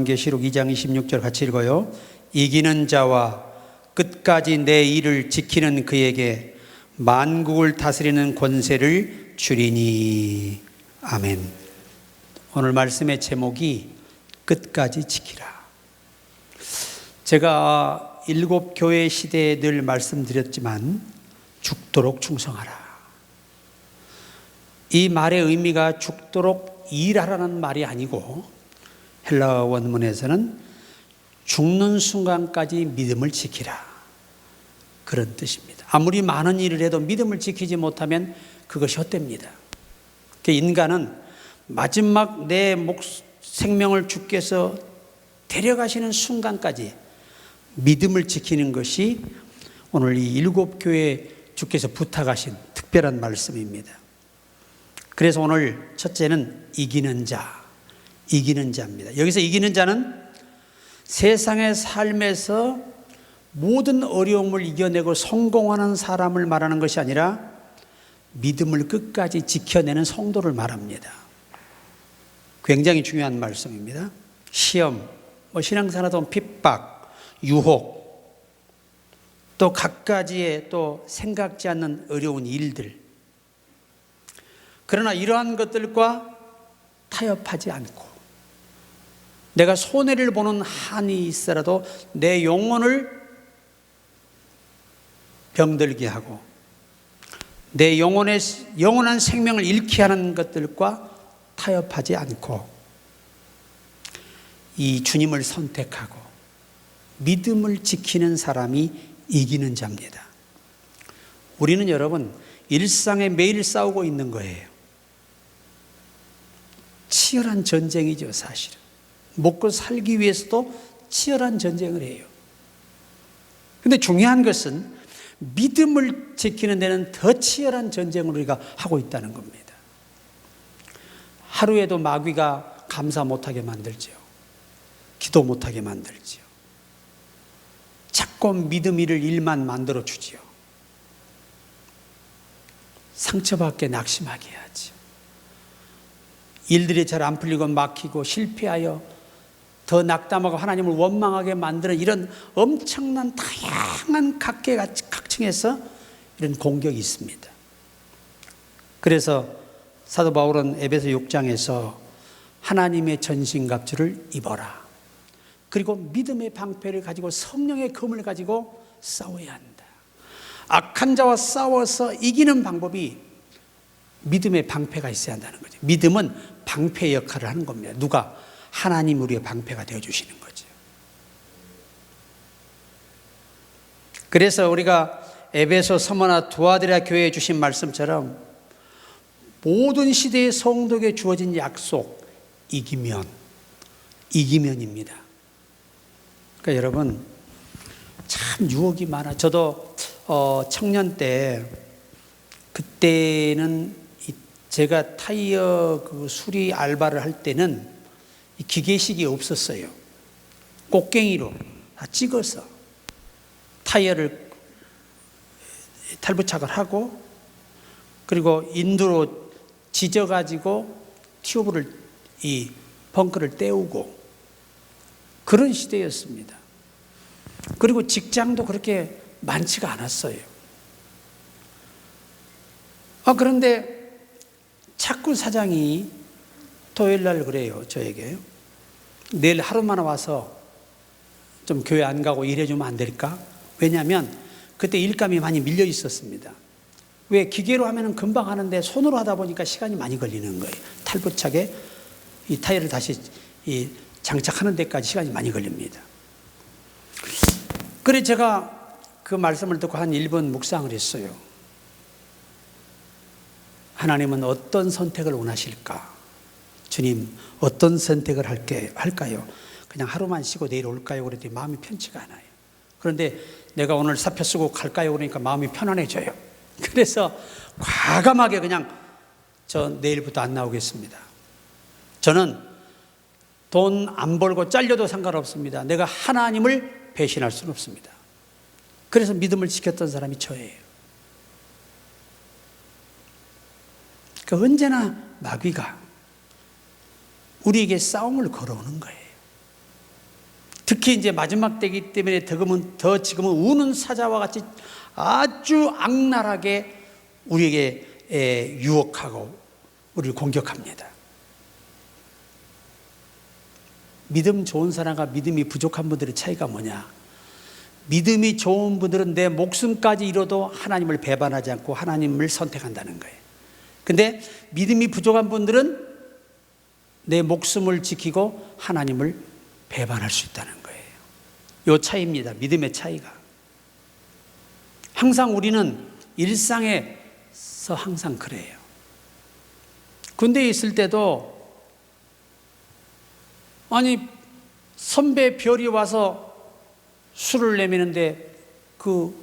요한계시록 2장 26절 같이 읽어요. 이기는 자와 끝까지 내 일을 지키는 그에게 만국을 다스리는 권세를 주리니. 아멘. 오늘 말씀의 제목이 끝까지 지키라. 제가 7교회 시대에 늘 말씀드렸지만 죽도록 충성하라. 이 말의 의미가 죽도록 일하라는 말이 아니고 헬라어 원문에서는 죽는 순간까지 믿음을 지키라, 그런 뜻입니다. 아무리 많은 일을 해도 믿음을 지키지 못하면 그것이 헛됩니다. 인간은 마지막 내 생명을 주께서 데려가시는 순간까지 믿음을 지키는 것이 오늘 이 7교회 주께서 부탁하신 특별한 말씀입니다. 그래서 오늘 첫째는 이기는 자입니다. 여기서 이기는 자는 세상의 삶에서 모든 어려움을 이겨내고 성공하는 사람을 말하는 것이 아니라 믿음을 끝까지 지켜내는 성도를 말합니다. 굉장히 중요한 말씀입니다. 시험, 신앙생활하다 핍박, 유혹, 또 갖가지의 또 생각지 않는 어려운 일들. 그러나 이러한 것들과 타협하지 않고 내가 손해를 보는 한이 있어라도 내 영혼을 병들게 하고 내 영원한 생명을 잃게 하는 것들과 타협하지 않고 이 주님을 선택하고 믿음을 지키는 사람이 이기는 자입니다. 우리는 여러분 일상에 매일 싸우고 있는 거예요. 치열한 전쟁이죠, 사실은. 먹고 살기 위해서도 치열한 전쟁을 해요. 그런데 중요한 것은 믿음을 지키는 데는 더 치열한 전쟁을 우리가 하고 있다는 겁니다. 하루에도 마귀가 감사 못하게 만들죠. 기도 못하게 만들죠. 자꾸 믿음 잃을 일만 만들어주지요. 상처받게 낙심하게 하죠. 일들이 잘 안 풀리고 막히고 실패하여 더 낙담하고 하나님을 원망하게 만드는 이런 엄청난 다양한 각계각층에서 이런 공격이 있습니다. 그래서 사도 바울은 에베소 6장에서 하나님의 전신갑주를 입어라. 그리고 믿음의 방패를 가지고 성령의 검을 가지고 싸워야 한다. 악한 자와 싸워서 이기는 방법이 믿음의 방패가 있어야 한다는 거죠. 믿음은 방패 역할을 하는 겁니다. 누가? 하나님 우리의 방패가 되어주시는 거죠. 그래서 우리가 에베소 서머나 두아드라 교회에 주신 말씀처럼 모든 시대의 성도에게 주어진 약속, 이기면입니다. 그러니까 여러분 참 유혹이 많아. 저도 청년 때 그때는 제가 타이어 수리 알바를 할 때는 기계식이 없었어요. 꽃갱이로 다 찍어서 타이어를 탈부착을 하고 그리고 인두로 지져가지고 튜브를 이 벙커를 때우고 그런 시대였습니다. 그리고 직장도 그렇게 많지가 않았어요. 그런데 자꾸 사장이 토요일날 그래요, 저에게. 내일 하루만 와서 좀 교회 안 가고 일해주면 안 될까? 왜냐하면 그때 일감이 많이 밀려 있었습니다. 왜? 기계로 하면 금방 하는데 손으로 하다 보니까 시간이 많이 걸리는 거예요. 탈부착에 이 타이어를 다시 장착하는 데까지 시간이 많이 걸립니다. 그래 제가 그 말씀을 듣고 한 1분 묵상을 했어요. 하나님은 어떤 선택을 원하실까? 주님, 어떤 선택을 할까요? 그냥 하루만 쉬고 내일 올까요? 그랬더니 마음이 편치가 않아요. 그런데 내가 오늘 사표 쓰고 갈까요? 그러니까 마음이 편안해져요. 그래서 과감하게 그냥 저 내일부터 안 나오겠습니다. 저는 돈 안 벌고 잘려도 상관없습니다. 내가 하나님을 배신할 수는 없습니다. 그래서 믿음을 지켰던 사람이 저예요. 그러니까 언제나 마귀가 우리에게 싸움을 걸어오는 거예요. 특히 이제 마지막 때이기 때문에 지금은 우는 사자와 같이 아주 악랄하게 우리에게 유혹하고 우리를 공격합니다. 믿음 좋은 사람과 믿음이 부족한 분들의 차이가 뭐냐? 믿음이 좋은 분들은 내 목숨까지 잃어도 하나님을 배반하지 않고 하나님을 선택한다는 거예요. 근데 믿음이 부족한 분들은 내 목숨을 지키고 하나님을 배반할 수 있다는 거예요. 이 차이입니다. 믿음의 차이가. 항상 우리는 일상에서 항상 그래요. 군대에 있을 때도 아니 선배 별이 와서 술을 내미는데 그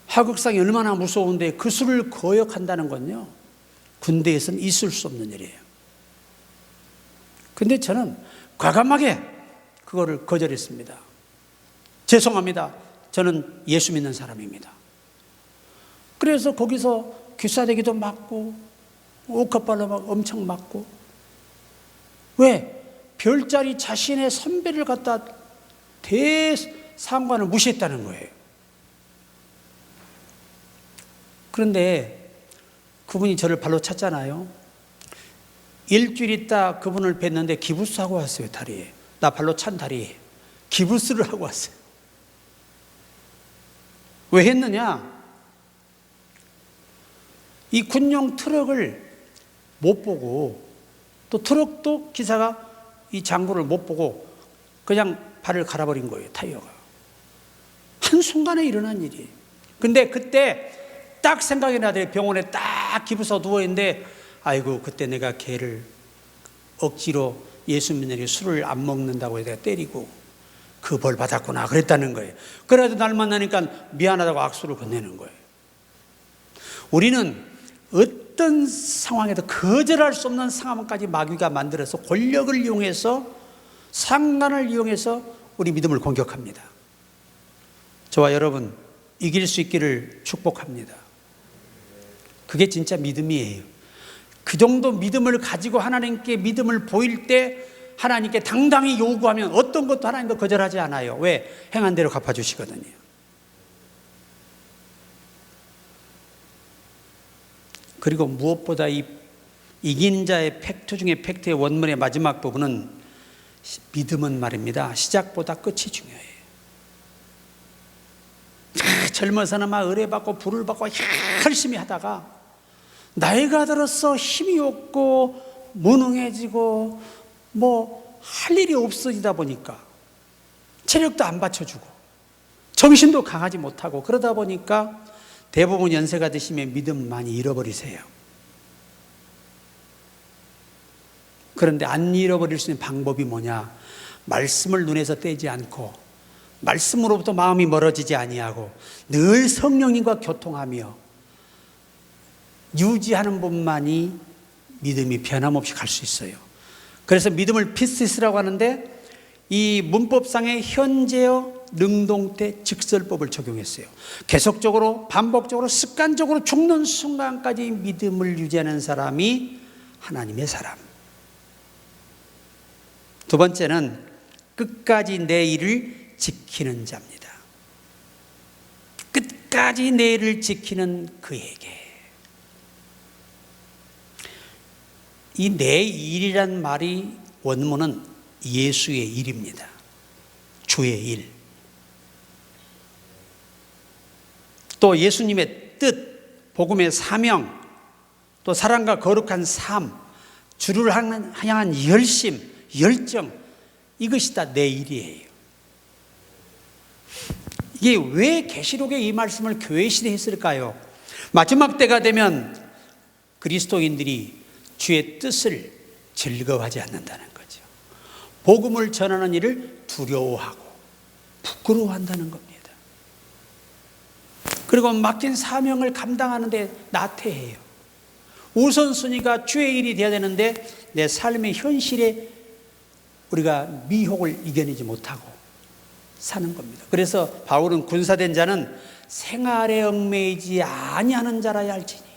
하극상이 얼마나 무서운데 그 술을 거역한다는 건요, 군대에서는 있을 수 없는 일이에요. 근데 저는 과감하게 그거를 거절했습니다. 죄송합니다. 저는 예수 믿는 사람입니다. 그래서 거기서 귀싸대기도 맞고 옥합발로 막 엄청 맞고. 왜? 별자리 자신의 선배를 갖다 대상관을 무시했다는 거예요. 그런데 그분이 저를 발로 찼잖아요. 일주일 있다 그분을 뵀는데 기부스 하고 왔어요. 다리에. 나 발로 찬 다리에 기부스를 하고 왔어요. 왜 했느냐? 이 군용 트럭을 못 보고, 또 트럭도 기사가 이 장구를 못 보고 그냥 발을 갈아버린 거예요. 타이어가. 한순간에 일어난 일이에요. 근데 그때 딱 생각이 나더라고요. 병원에 딱 기부서 누워있는데, 아이고 그때 내가 걔를 억지로 예수 믿는 술을 안 먹는다고 내가 때리고 그 벌 받았구나 그랬다는 거예요. 그래도 날 만나니까 미안하다고 악수를 건네는 거예요. 우리는 어떤 상황에도 거절할 수 없는 상황까지 마귀가 만들어서 권력을 이용해서, 상관을 이용해서 우리 믿음을 공격합니다. 저와 여러분 이길 수 있기를 축복합니다. 그게 진짜 믿음이에요. 그 정도 믿음을 가지고 하나님께 믿음을 보일 때 하나님께 당당히 요구하면 어떤 것도 하나님도 거절하지 않아요. 왜? 행한 대로 갚아주시거든요. 그리고 무엇보다 이 이긴 자의 팩트 중에 팩트의 원문의 마지막 부분은, 믿음은 말입니다, 시작보다 끝이 중요해요. 젊어서는 막 의뢰받고 불을 받고 열심히 하다가 나이가 들어서 힘이 없고 무능해지고 뭐 할 일이 없어지다 보니까 체력도 안 받쳐주고 정신도 강하지 못하고, 그러다 보니까 대부분 연세가 드시면 믿음 많이 잃어버리세요. 그런데 안 잃어버릴 수 있는 방법이 뭐냐? 말씀을 눈에서 떼지 않고 말씀으로부터 마음이 멀어지지 아니하고 늘 성령님과 교통하며 유지하는 분만이 믿음이 변함없이 갈 수 있어요. 그래서 믿음을 피스라고 하는데, 이 문법상의 현재어, 능동태, 직설법을 적용했어요. 계속적으로 반복적으로 습관적으로 죽는 순간까지 믿음을 유지하는 사람이 하나님의 사람. 두 번째는 끝까지 내 일을 지키는 자입니다. 끝까지 내 일을 지키는 그에게. 이 내 일이란 말이 원문은 예수의 일입니다. 주의 일. 또 예수님의 뜻, 복음의 사명, 또 사랑과 거룩한 삶, 주를 향한 열심, 열정, 이것이 다 내 일이에요. 이게 왜 계시록에 이 말씀을 교회 시대에 했을까요? 마지막 때가 되면 그리스도인들이 주의 뜻을 즐거워하지 않는다는 거죠. 복음을 전하는 일을 두려워하고 부끄러워한다는 겁니다. 그리고 맡긴 사명을 감당하는 데 나태해요. 우선순위가 주의 일이 되어야 되는데 내 삶의 현실에 우리가 미혹을 이겨내지 못하고 사는 겁니다. 그래서 바울은 군사된 자는 생활에 얽매이지 아니하는 자라야 할지니.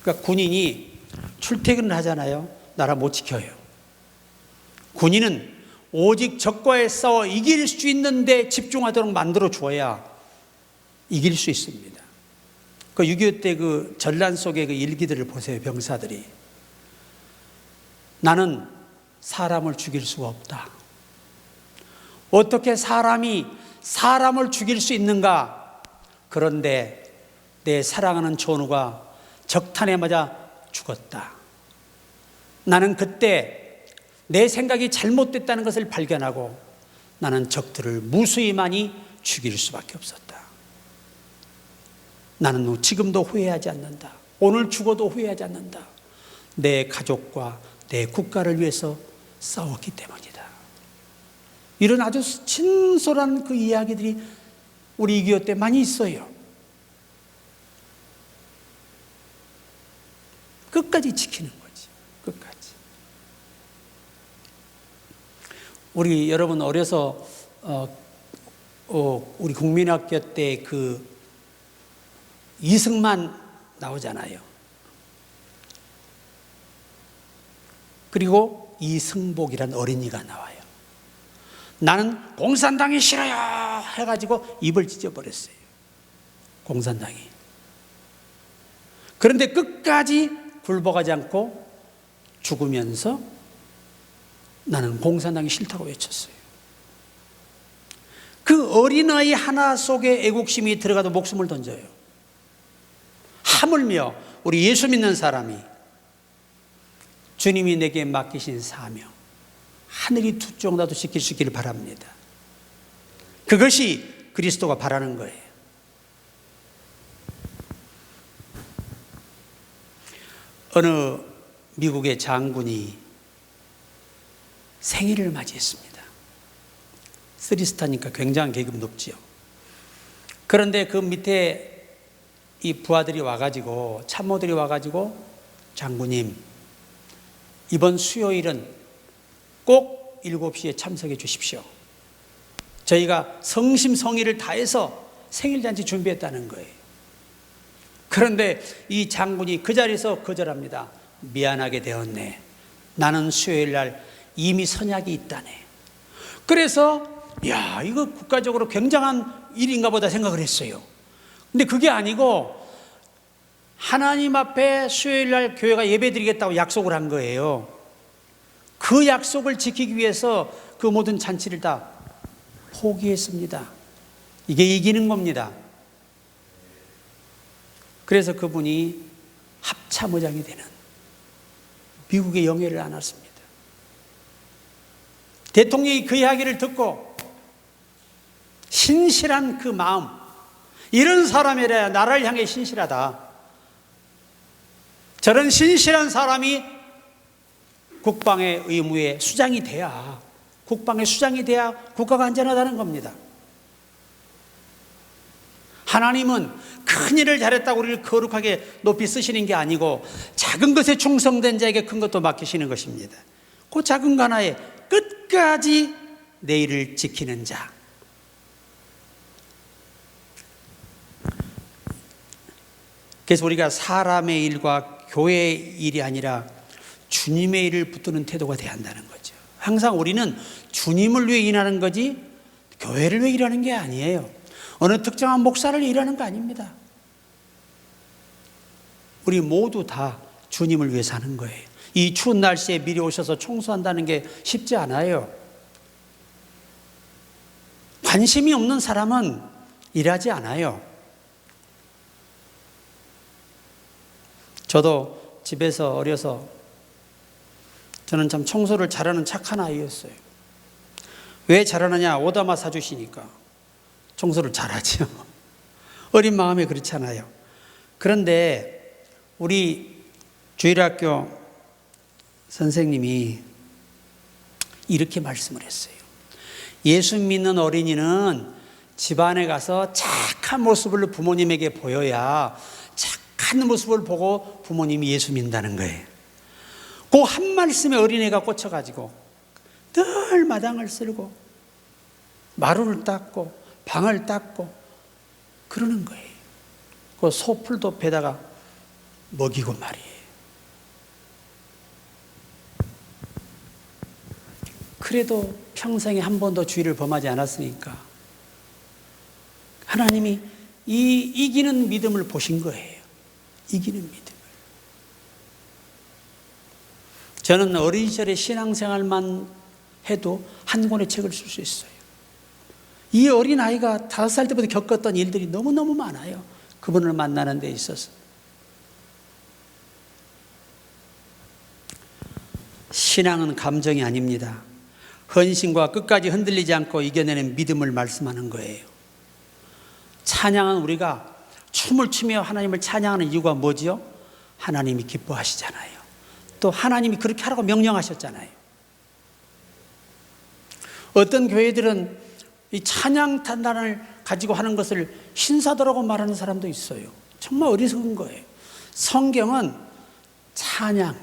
그러니까 군인이 출퇴근을 하잖아요. 나라 못 지켜요. 군인은 오직 적과의 싸워 이길 수 있는데 집중하도록 만들어 줘야 이길 수 있습니다. 그 6.25 때 그 전란 속의 그 일기들을 보세요. 병사들이. 나는 사람을 죽일 수가 없다. 어떻게 사람이 사람을 죽일 수 있는가? 그런데 내 사랑하는 전우가 적탄에 맞아 죽었다. 나는 그때 내 생각이 잘못됐다는 것을 발견하고 나는 적들을 무수히 많이 죽일 수밖에 없었다. 나는 지금도 후회하지 않는다. 오늘 죽어도 후회하지 않는다. 내 가족과 내 국가를 위해서 싸웠기 때문이다. 이런 아주 진솔한 그 이야기들이 우리 6.25 때 많이 있어요. 끝까지 지키는 거지. 끝까지. 우리 여러분 어려서 우리 국민학교 때 그 이승만 나오잖아요. 그리고 이승복이라는 어린이가 나와요. 나는 공산당이 싫어요 해가지고 입을 찢어버렸어요. 공산당이. 그런데 끝까지 굴복하지 않고 죽으면서 나는 공산당이 싫다고 외쳤어요. 그 어린아이 하나 속에 애국심이 들어가도 목숨을 던져요. 하물며 우리 예수 믿는 사람이 주님이 내게 맡기신 사명, 하늘이 두 쪽나도 지킬 수 있기를 바랍니다. 그것이 그리스도가 바라는 거예요. 어느 미국의 장군이 생일을 맞이했습니다. 쓰리스타니까 굉장한 계급 높지요. 그런데 그 밑에 이 부하들이 와가지고 참모들이 와가지고 장군님 이번 수요일은 꼭 7시에 참석해 주십시오. 저희가 성심성의를 다해서 생일잔치 준비했다는 거예요. 그런데 이 장군이 그 자리에서 거절합니다. 미안하게 되었네. 나는 수요일 날 이미 선약이 있다네. 그래서 야, 이거 국가적으로 굉장한 일인가 보다 생각을 했어요. 근데 그게 아니고 하나님 앞에 수요일 날 교회가 예배드리겠다고 약속을 한 거예요. 그 약속을 지키기 위해서 그 모든 잔치를 다 포기했습니다. 이게 이기는 겁니다. 그래서 그분이 합참의장이 되는 미국의 영예를 안았습니다. 대통령이 그 이야기를 듣고 신실한 그 마음, 이런 사람이라야 나라를 향해 신실하다. 저런 신실한 사람이 국방의 의무의 수장이 돼야, 국방의 수장이 돼야 국가가 안전하다는 겁니다. 하나님은 큰 일을 잘했다고 우리를 거룩하게 높이 쓰시는 게 아니고 작은 것에 충성된 자에게 큰 것도 맡기시는 것입니다. 그 작은 것 하나에 끝까지 내 일을 지키는 자. 그래서 우리가 사람의 일과 교회의 일이 아니라 주님의 일을 붙드는 태도가 돼야 한다는 거죠. 항상 우리는 주님을 위해 일하는 거지 교회를 위해 일하는 게 아니에요. 어느 특정한 목사를 위해 일하는 거 아닙니다. 우리 모두 다 주님을 위해 사는 거예요. 이 추운 날씨에 미리 오셔서 청소한다는 게 쉽지 않아요. 관심이 없는 사람은 일하지 않아요. 저도 집에서 어려서 저는 참 청소를 잘하는 착한 아이였어요. 왜 잘하느냐? 오다마 사주시니까 청소를 잘하죠. 어린 마음에 그렇잖아요. 그런데 우리 주일학교 선생님이 이렇게 말씀을 했어요. 예수 믿는 어린이는 집안에 가서 착한 모습을 부모님에게 보여야 착한 모습을 보고 부모님이 예수 믿는다는 거예요. 그 한 말씀에 어린애가 꽂혀가지고 늘 마당을 쓸고 마루를 닦고 방을 닦고 그러는 거예요. 그 소풀도 배다가 먹이고 말이에요. 그래도 평생에 한 번도 주의를 범하지 않았으니까 하나님이 이 이기는 믿음을 보신 거예요. 이기는 믿음을. 저는 어린 시절에 신앙생활만 해도 한 권의 책을 쓸 수 있어요. 이 어린아이가 5살 때부터 겪었던 일들이 너무너무 많아요. 그분을 만나는 데 있어서. 신앙은 감정이 아닙니다. 헌신과 끝까지 흔들리지 않고 이겨내는 믿음을 말씀하는 거예요. 찬양은 우리가 춤을 추며 하나님을 찬양하는 이유가 뭐지요? 하나님이 기뻐하시잖아요. 또 하나님이 그렇게 하라고 명령하셨잖아요. 어떤 교회들은 이 찬양 단단을 가지고 하는 것을 신사도라고 말하는 사람도 있어요. 정말 어리석은 거예요. 성경은 찬양,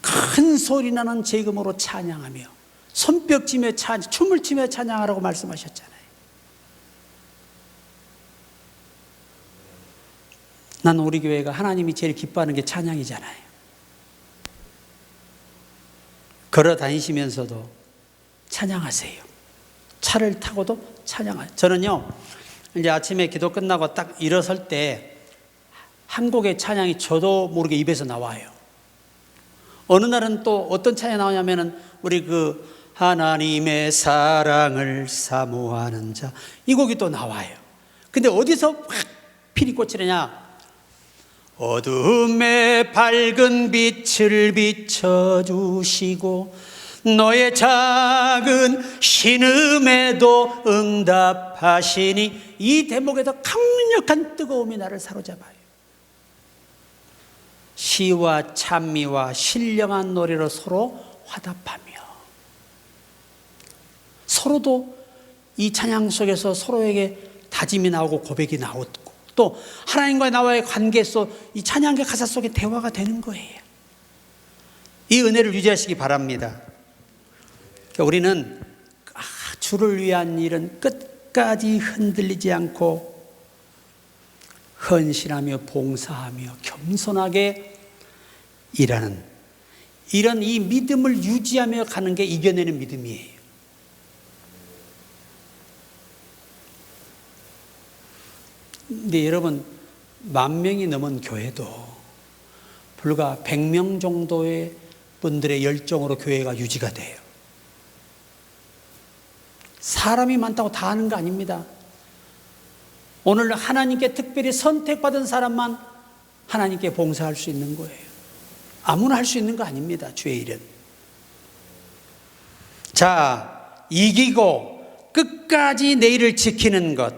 큰 소리 나는 재금으로 찬양하며 손뼉치며 춤을 추며 찬양하라고 말씀하셨잖아요. 난 우리 교회가 하나님이 제일 기뻐하는 게 찬양이잖아요. 걸어 다니시면서도 찬양하세요. 차를 타고도 찬양하세요. 저는요, 이제 아침에 기도 끝나고 딱 일어설 때 한 곡의 찬양이 저도 모르게 입에서 나와요. 어느 날은 또 어떤 찬양이 나오냐면은 우리 하나님의 사랑을 사모하는 자, 이 곡이 또 나와요. 근데 어디서 확 필이 꽂히느냐? 어둠에 밝은 빛을 비춰주시고 너의 작은 신음에도 응답하시니, 이 대목에서 강력한 뜨거움이 나를 사로잡아요. 시와 찬미와 신령한 노래로 서로 화답하며, 서로도 이 찬양 속에서 서로에게 다짐이 나오고 고백이 나오고, 또 하나님과 나와의 관계 속 이 찬양의 가사 속에 대화가 되는 거예요. 이 은혜를 유지하시기 바랍니다. 우리는 주를 위한 일은 끝까지 흔들리지 않고 헌신하며 봉사하며 겸손하게 일하는, 이런 이 믿음을 유지하며 가는 게 이겨내는 믿음이에요. 근데 여러분, 10,000명이 넘은 교회도 불과 100명 정도의 분들의 열정으로 교회가 유지가 돼요. 사람이 많다고 다 하는 거 아닙니다. 오늘 하나님께 특별히 선택받은 사람만 하나님께 봉사할 수 있는 거예요. 아무나 할 수 있는 거 아닙니다. 주의 일은. 자, 이기고 끝까지 내 일을 지키는 것,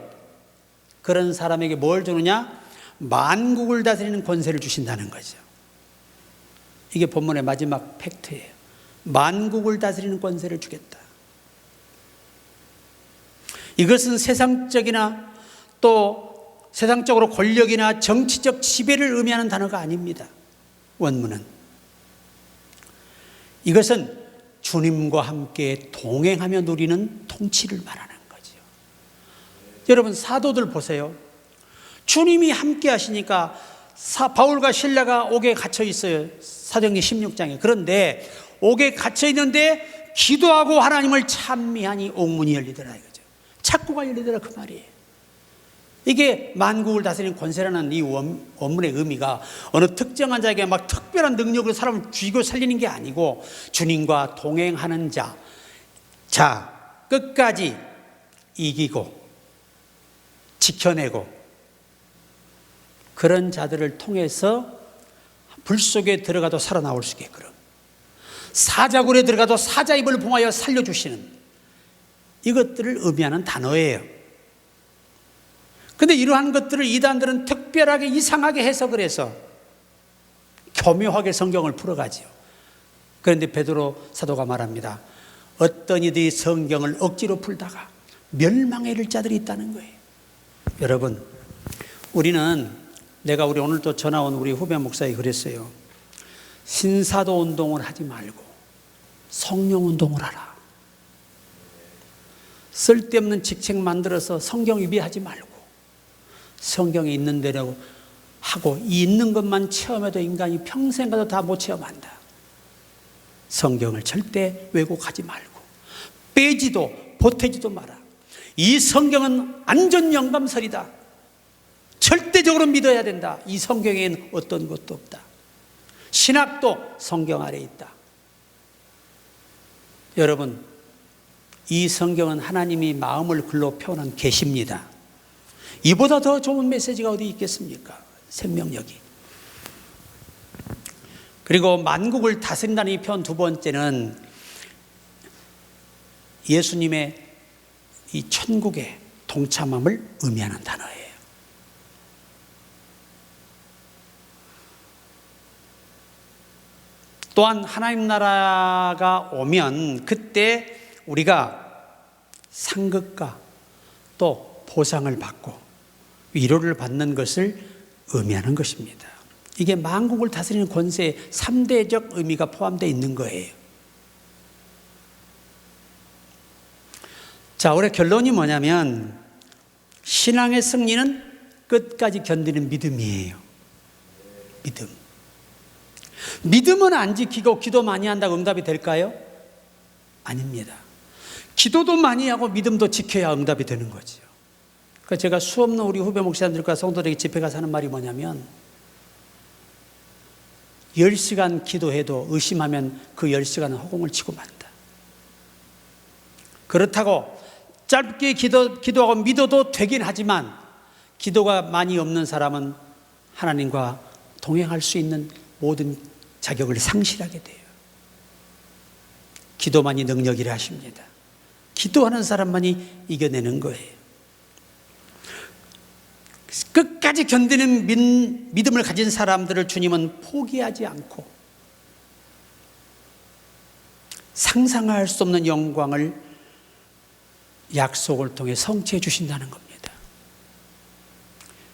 그런 사람에게 뭘 주느냐? 만국을 다스리는 권세를 주신다는 거죠. 이게 본문의 마지막 팩트예요. 만국을 다스리는 권세를 주겠다. 이것은 세상적이나 또 세상적으로 권력이나 정치적 지배를 의미하는 단어가 아닙니다. 원문은. 이것은 주님과 함께 동행하며 누리는 통치를 말하는 거죠. 여러분, 사도들 보세요. 주님이 함께 하시니까 바울과 실라가 옥에 갇혀 있어요. 사도행전 16장에. 그런데 옥에 갇혀 있는데 기도하고 하나님을 찬미하니 옥문이 열리더라 이거죠. 창고가 열리더라 그 말이에요. 이게 만국을 다스리는 권세라는 이 원문의 의미가 어느 특정한 자에게 막 특별한 능력으로 사람을 죽이고 살리는 게 아니고, 주님과 동행하는 자, 끝까지 이기고 지켜내고, 그런 자들을 통해서 불 속에 들어가도 살아나올 수 있게끔, 사자굴에 들어가도 사자 입을 봉하여 살려주시는, 이것들을 의미하는 단어예요. 근데 이러한 것들을 이단들은 특별하게 이상하게 해석을 해서 교묘하게 성경을 풀어가지요. 그런데 베드로 사도가 말합니다. 어떤 이들이 성경을 억지로 풀다가 멸망에 이를 자들이 있다는 거예요. 여러분, 우리는, 내가 우리 오늘 또 전화 온 우리 후배 목사에 그랬어요. 신사도 운동을 하지 말고 성령 운동을 하라. 쓸데없는 직책 만들어서 성경 위배하지 말고 성경에 있는 대로 하고, 있는 것만 체험해도 인간이 평생 가도 다 못 체험한다. 성경을 절대 왜곡하지 말고 빼지도 보태지도 마라. 이 성경은 안전 영감설이다. 절대적으로 믿어야 된다. 이 성경에는 어떤 것도 없다. 신학도 성경 아래 있다. 여러분, 이 성경은 하나님이 마음을 글로 표현한 계시입니다. 이보다 더 좋은 메시지가 어디 있겠습니까? 생명력이. 그리고 만국을 다스린다는 이 표현 두 번째는 예수님의 이 천국의 동참함을 의미하는 단어예요. 또한 하나님 나라가 오면 그때 우리가 상급과 또 보상을 받고 위로를 받는 것을 의미하는 것입니다. 이게 만국을 다스리는 권세의 3대적 의미가 포함되어 있는 거예요. 자, 올해 결론이 뭐냐면 신앙의 승리는 끝까지 견디는 믿음이에요. 믿음. 믿음은 안 지키고 기도 많이 한다고 응답이 될까요? 아닙니다. 기도도 많이 하고 믿음도 지켜야 응답이 되는 거죠. 그러니까 제가 수없는 우리 후배 목사님들과 성도들에게 집회 가서 하는 말이 뭐냐면 10시간 기도해도 의심하면 그 10시간은 허공을 치고 만다. 그렇다고 짧게 기도하고 믿어도 되긴 하지만 기도가 많이 없는 사람은 하나님과 동행할 수 있는 모든 자격을 상실하게 돼요. 기도만이 능력이라 하십니다. 기도하는 사람만이 이겨내는 거예요. 끝까지 견디는 믿음을 가진 사람들을 주님은 포기하지 않고 상상할 수 없는 영광을 약속을 통해 성취해 주신다는 겁니다.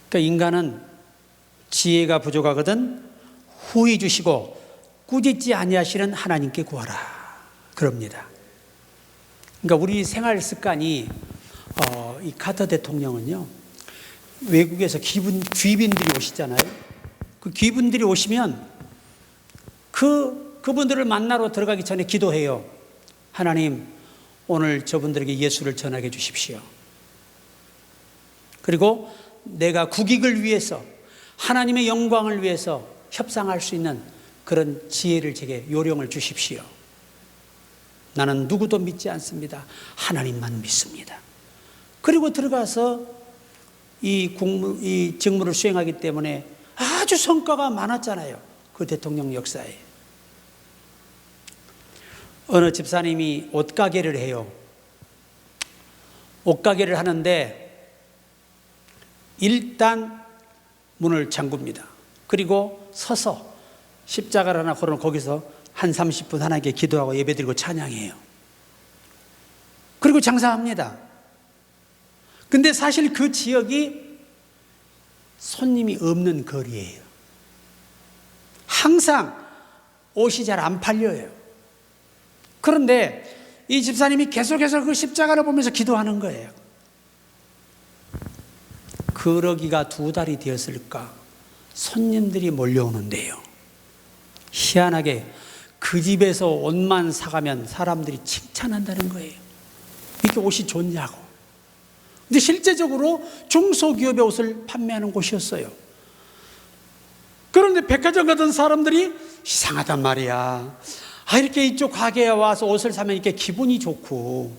그러니까 인간은 지혜가 부족하거든 후히 주시고 꾸짖지 아니하시는 하나님께 구하라 그럽니다. 그러니까 우리 생활 습관이 이 카터 대통령은요, 외국에서 귀빈들이 오시잖아요. 그 귀빈들이 오시면 그분들을 만나러 들어가기 전에 기도해요. 하나님, 오늘 저분들에게 예수를 전하게 해주십시오. 그리고 내가 국익을 위해서 하나님의 영광을 위해서 협상할 수 있는 그런 지혜를 제게 요령을 주십시오. 나는 누구도 믿지 않습니다. 하나님만 믿습니다. 그리고 들어가서 이 직무를 수행하기 때문에 아주 성과가 많았잖아요. 그 대통령 역사에. 어느 집사님이 옷가게를 해요. 옷가게를 하는데 일단 문을 잠굽니다. 그리고 서서 십자가를 하나 걸어 거기서 한 30분 하나님께 기도하고 예배드리고 찬양해요. 그리고 장사합니다. 근데 사실 그 지역이 손님이 없는 거리예요. 항상 옷이 잘 안 팔려요. 그런데 이 집사님이 계속해서 그 십자가를 보면서 기도하는 거예요. 그러기가 2달이 되었을까 손님들이 몰려오는데요. 희한하게 그 집에서 옷만 사가면 사람들이 칭찬한다는 거예요. 이렇게 옷이 좋냐고. 근데 실제적으로 중소기업의 옷을 판매하는 곳이었어요. 그런데 백화점 가던 사람들이 이상하단 말이야. 이렇게 이쪽 가게에 와서 옷을 사면 이렇게 기분이 좋고,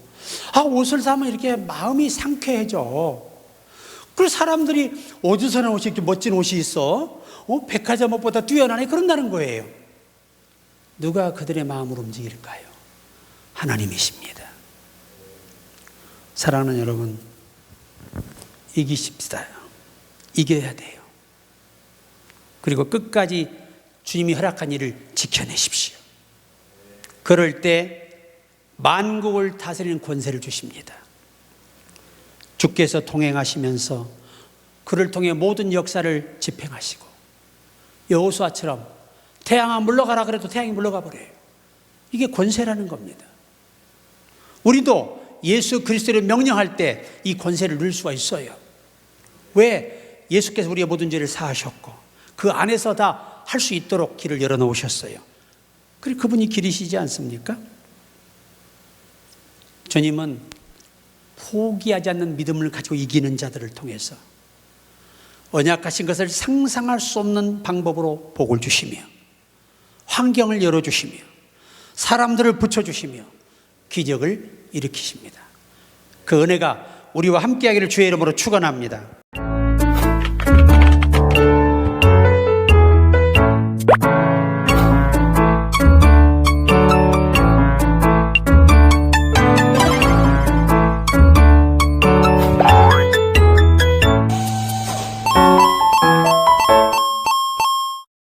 옷을 사면 이렇게 마음이 상쾌해져. 그리고 사람들이 어디서 난 옷이 이렇게 멋진 옷이 있어? 백화점 옷보다 뛰어나네? 그런다는 거예요. 누가 그들의 마음을 움직일까요? 하나님이십니다. 사랑하는 여러분, 이기십시다. 이겨야 돼요. 그리고 끝까지 주님이 허락한 일을 지켜내십시오. 그럴 때 만국을 다스리는 권세를 주십니다. 주께서 동행하시면서 그를 통해 모든 역사를 집행하시고 여호수아처럼 태양아 물러가라 그래도 태양이 물러가 버려요. 이게 권세라는 겁니다. 우리도 예수 그리스도를 명령할 때 이 권세를 누릴 수가 있어요. 왜? 예수께서 우리의 모든 죄를 사하셨고 그 안에서 다 할 수 있도록 길을 열어놓으셨어요. 그리고 그분이 길이시지 않습니까? 주님은 포기하지 않는 믿음을 가지고 이기는 자들을 통해서 언약하신 것을 상상할 수 없는 방법으로 복을 주시며 환경을 열어주시며 사람들을 붙여주시며 기적을 일으키십니다. 그 은혜가 우리와 함께하기를 주의 이름으로 축원합니다.